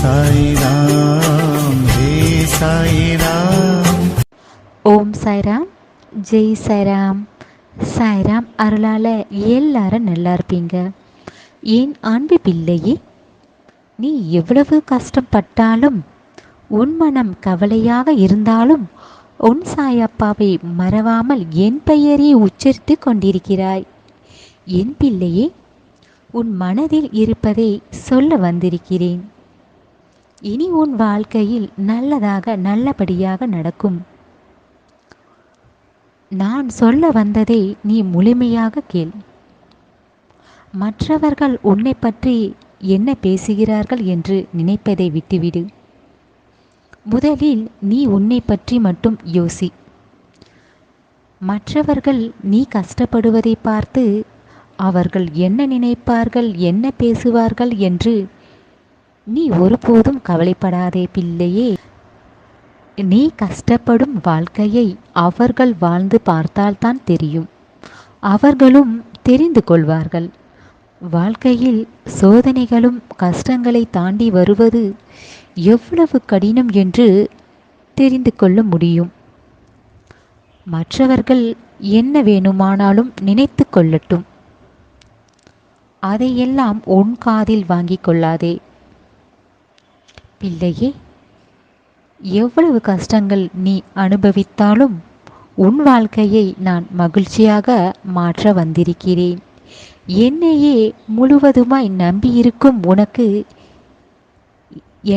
சாய்ராம் ஹே சாய்ராம். ஓம் சாய்ராம், ஜெய் சாய்ராம். சாய்ராம் அருளால் எல்லாரும் நல்லா இருப்பீங்க. என் அன்பு பிள்ளையே, நீ எவ்வளவு கஷ்டப்பட்டாலும், உன் மனம் கவலையாக இருந்தாலும், உன் சாயப்பாவை மறவாமல் என் பெயரை உச்சரித்து கொண்டிருக்கிறாய். என் பிள்ளையே, உன் மனதில் இருப்பதை சொல்ல வந்திருக்கிறேன். இனி உன் வாழ்க்கையில் நல்லபடியாக நடக்கும். நான் சொல்ல வந்ததை நீ முழுமையாக கேள். மற்றவர்கள் உன்னை பற்றி என்ன பேசுகிறார்கள் என்று நினைப்பதை விட்டுவிடு. முதலில் நீ உன்னை பற்றி மட்டும் யோசி. மற்றவர்கள் நீ கஷ்டப்படுவதை பார்த்து அவர்கள் என்ன நினைப்பார்கள், என்ன பேசுவார்கள் என்று நீ ஒருபோதும் கவலைப்படாதே பிள்ளையே. நீ கஷ்டப்படும் வாழ்க்கையை அவர்கள் வாழ்ந்து பார்த்தால்தான் தெரியும். அவர்களும் தெரிந்து கொள்வார்கள். வாழ்க்கையில் சோதனைகளும் கஷ்டங்களை தாண்டி வருவது எவ்வளவு கடினம் என்று தெரிந்து கொள்ள முடியும். மற்றவர்கள் என்ன வேணுமானாலும் நினைத்து கொள்ளட்டும். அதையெல்லாம் உன் காதில் வாங்கிக் கொள்ளாதே பிள்ளையே. எவ்வளவு கஷ்டங்கள் நீ அனுபவித்தாலும் உன் வாழ்க்கையை நான் மகிழ்ச்சியாக மாற்ற வந்திருக்கிறேன். என்னையே முழுவதுமாய் நம்பியிருக்கும் உனக்கு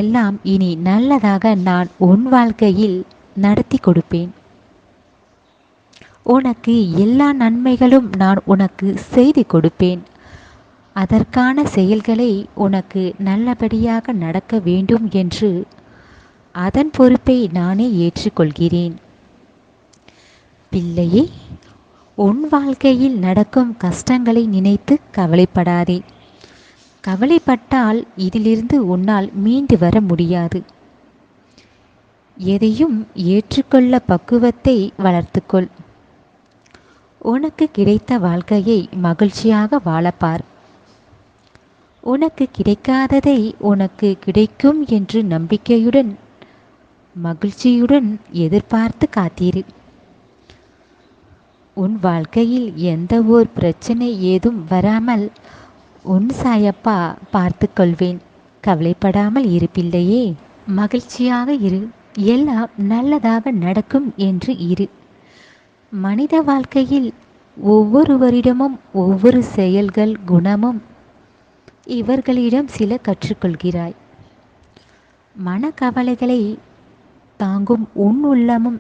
எல்லாம் இனி நல்லதாக நான் உன் வாழ்க்கையில் நடத்தி கொடுப்பேன். உனக்கு எல்லா நன்மைகளும் நான் உனக்கு செய்து கொடுப்பேன். அதற்கான செயல்களை உனக்கு நல்லபடியாக நடக்க வேண்டும் என்று அதன் பொறுப்பை நானே ஏற்றுக்கொள்கிறேன். பிள்ளையே, உன் வாழ்க்கையில் நடக்கும் கஷ்டங்களை நினைத்து கவலைப்படாதே. கவலைப்பட்டால் இதிலிருந்து உன்னால் மீண்டு வர முடியாது. எதையும் ஏற்றுக்கொள்ள பக்குவத்தை வளர்த்துக்கொள். உனக்கு கிடைத்த வாழ்க்கையை மகிழ்ச்சியாக வாழப்பார். உனக்கு கிடைக்காததை உனக்கு கிடைக்கும் என்று நம்பிக்கையுடன் மகிழ்ச்சியுடன் எதிர்பார்த்து காத்தீரு. உன் வாழ்க்கையில் எந்த ஓர் பிரச்சனை ஏதும் வராமல் உன் சாயப்பா பார்த்து கொள்வேன். கவலைப்படாமல் இரு பிள்ளையே. மகிழ்ச்சியாக இரு. எல்லாம் நல்லதாக நடக்கும் என்று இரு. மனித வாழ்க்கையில் ஒவ்வொருவரிடமும் ஒவ்வொரு செயல்கள், குணமும் இவர்களிடம் சில கற்றுக்கொள்கிறாய். மனக்கவலைகளை தாங்கும் உன் உள்ளமும்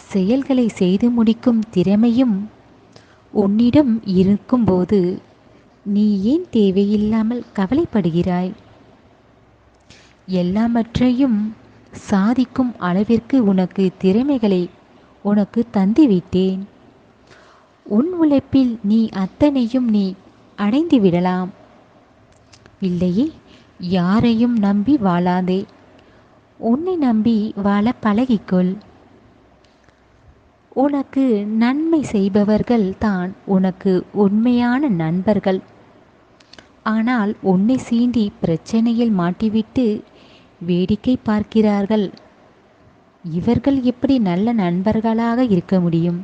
செயல்களை செய்து முடிக்கும் திறமையும் உன்னிடம் இருக்கும்போது நீ ஏன் தேவையில்லாமல் கவலைப்படுகிறாய்? எல்லாவற்றையும் சாதிக்கும் அளவிற்கு உனக்கு திறமைகளை உனக்கு தந்துவிட்டேன். உன் உழைப்பில் நீ அத்தனையும் நீ அடைந்து விடலாம். இல்லையே, யாரையும் நம்பி வாழாதே. உன்னை நம்பி வாழ பழகிக்கொள். உனக்கு நன்மை செய்பவர்கள் தான் உனக்கு உண்மையான நண்பர்கள். ஆனால் உன்னை சீண்டி பிரச்சனையில் மாட்டிவிட்டு வேடிக்கை பார்க்கிறார்கள். இவர்கள் எப்படி நல்ல நண்பர்களாக இருக்க முடியும்?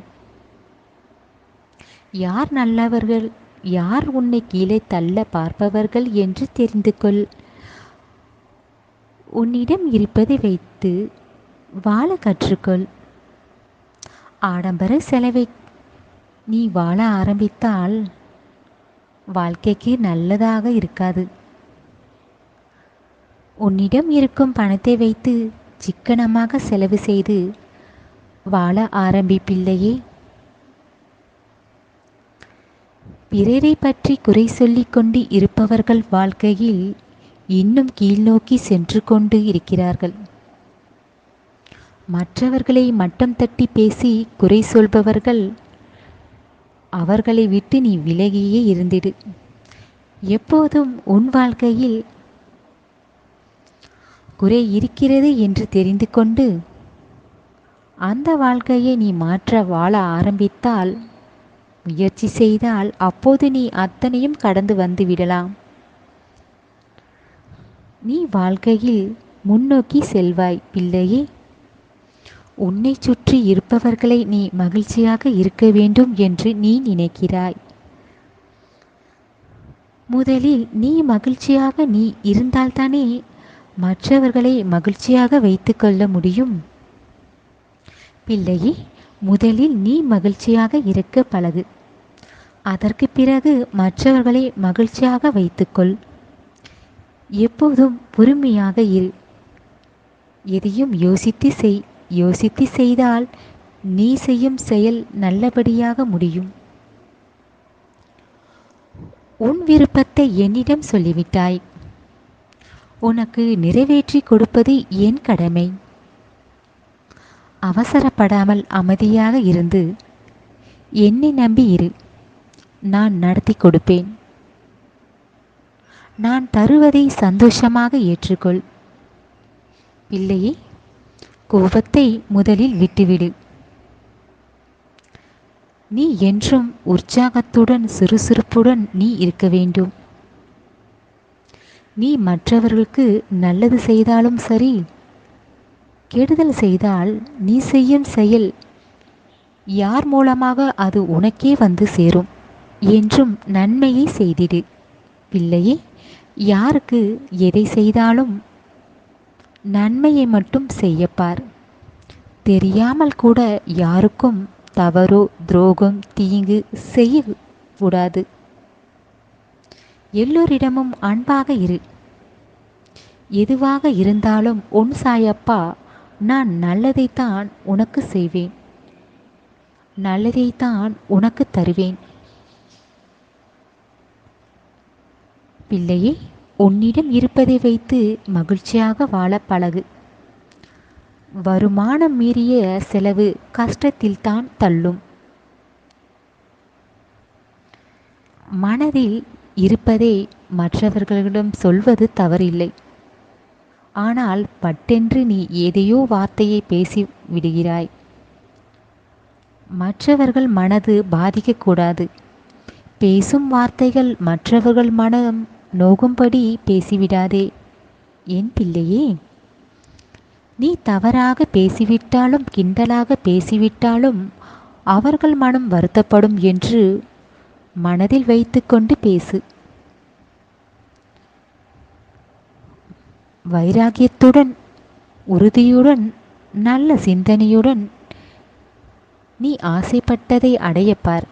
யார் நல்லவர்கள், யார் உன்னை கீழே தள்ள பார்ப்பவர்கள் என்று தெரிந்து கொள். உன்னிடம் இருப்பதை வைத்து வாழ கற்றுக்கொள். ஆடம்பர செலவை நீ வாழ ஆரம்பித்தால் வாழ்க்கைக்கு நல்லதாக இருக்காது. உன்னிடம் இருக்கும் பணத்தை வைத்து சிக்கனமாக செலவு செய்து வாழ ஆரம்பிப்பில்லையே. பிறரை பற்றி குறை சொல்லிக் கொண்டு இருப்பவர்கள் வாழ்க்கையில் இன்னும் கீழ்நோக்கி சென்று கொண்டு இருக்கிறார்கள். மற்றவர்களை மட்டம் தட்டி பேசி குறை சொல்பவர்கள் அவர்களை விட்டு நீ விலகியே இருந்திடு. எப்போதும் உன் வாழ்க்கையில் குறை இருக்கிறது என்று தெரிந்து கொண்டு அந்த வாழ்க்கையை நீ மாற்ற வாழ ஆரம்பித்தால், முயற்சி செய்தால் அப்போது நீ அத்தனையும் கடந்து வந்து விடலாம். நீ வாழ்க்கையில் முன்னோக்கி செல்வாய் பிள்ளையே. உன்னை சுற்றி இருப்பவர்களை நீ மகிழ்ச்சியாக இருக்க வேண்டும் என்று நீ நினைக்கிறாய். முதலில் நீ மகிழ்ச்சியாக நீ இருந்தால்தானே மற்றவர்களை மகிழ்ச்சியாக வைத்துக்கொள்ள முடியும். பிள்ளையே, முதலில் நீ மகிழ்ச்சியாக இருக்க பழகு. அதற்கு பிறகு மற்றவர்களை மகிழ்ச்சியாக வைத்துக்கொள். எப்போதும் பொறுமையாக இரு. எதையும் யோசித்து செய். யோசித்து செய்தால் நீ செய்யும் செயல் நல்லபடியாக முடியும். உன் விருப்பத்தை என்னிடம் சொல்லிவிட்டாய். உனக்கு நிறைவேற்றி கொடுப்பது என் கடமை. அவசரப்படாமல் அமைதியாக இருந்து என்னை நம்பி இரு. நான் நடத்தி கொடுப்பேன். நான் தருவதை சந்தோஷமாக ஏற்றுக்கொள். பிள்ளையே, கோபத்தை முதலில் விட்டுவிடு. நீ என்றும் உற்சாகத்துடன் சுறுசுறுப்புடன் நீ இருக்க வேண்டும். நீ மற்றவர்களுக்கு நல்லது செய்தாலும் சரி, கெடுதல் செய்தால் நீ செய்யும் செயல் யார் மூலமாக அது உனக்கே வந்து சேரும். என்றும் நன்மையை செய்திடு. பிள்ளையே, யாருக்கு எதை செய்தாலும் நன்மையை மட்டும் செய்யப்பார். தெரியாமல் கூட யாருக்கும் தவறோ துரோகம் தீங்கு செய்யக்கூடாது. எல்லோரிடமும் அன்பாக இரு. எதுவாக இருந்தாலும் உன் சாயப்பா நான் நல்லதைத்தான் உனக்கு செய்வேன், நல்லதைத்தான் உனக்கு தருவேன். பிள்ளையே, உன்னிடம் இருப்பதை வைத்து மகிழ்ச்சியாக வாழ பழகு. வருமானம் மீறிய செலவு கஷ்டத்தில்தான் தள்ளும். மனதில் இருப்பதை மற்றவர்களிடம் சொல்வது தவறில்லை. ஆனால் பட்டென்று நீ ஏதையோ வார்த்தையை பேசி விடுகிறாய். மற்றவர்கள் மனது பாதிக்கக்கூடாது. பேசும் வார்த்தைகள் மற்றவர்கள் மனம் நோகும்படி பேசிவிடாதே என் பிள்ளையே. நீ தவறாக பேசிவிட்டாலும் கிண்டலாக பேசிவிட்டாலும் அவர்கள் மனம் வருத்தப்படும் என்று மனதில் வைத்துக்கொண்டு பேசு. வைராகியத்துடன், உறுதியுடன், நல்ல சிந்தனையுடன் நீ ஆசைப்பட்டதை அடையப்பார்.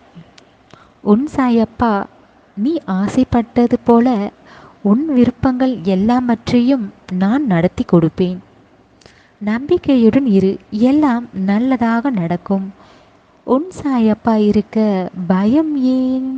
உன் சாயப்பா நீ ஆசைப்பட்டது போல உன் விருப்பங்கள் எல்லாவற்றையும் நான் நடத்தி கொடுப்பேன். நம்பிக்கையுடன் இரு. எல்லாம் நல்லதாக நடக்கும். உன் சாயப்பா இருக்க பயம் ஏன்?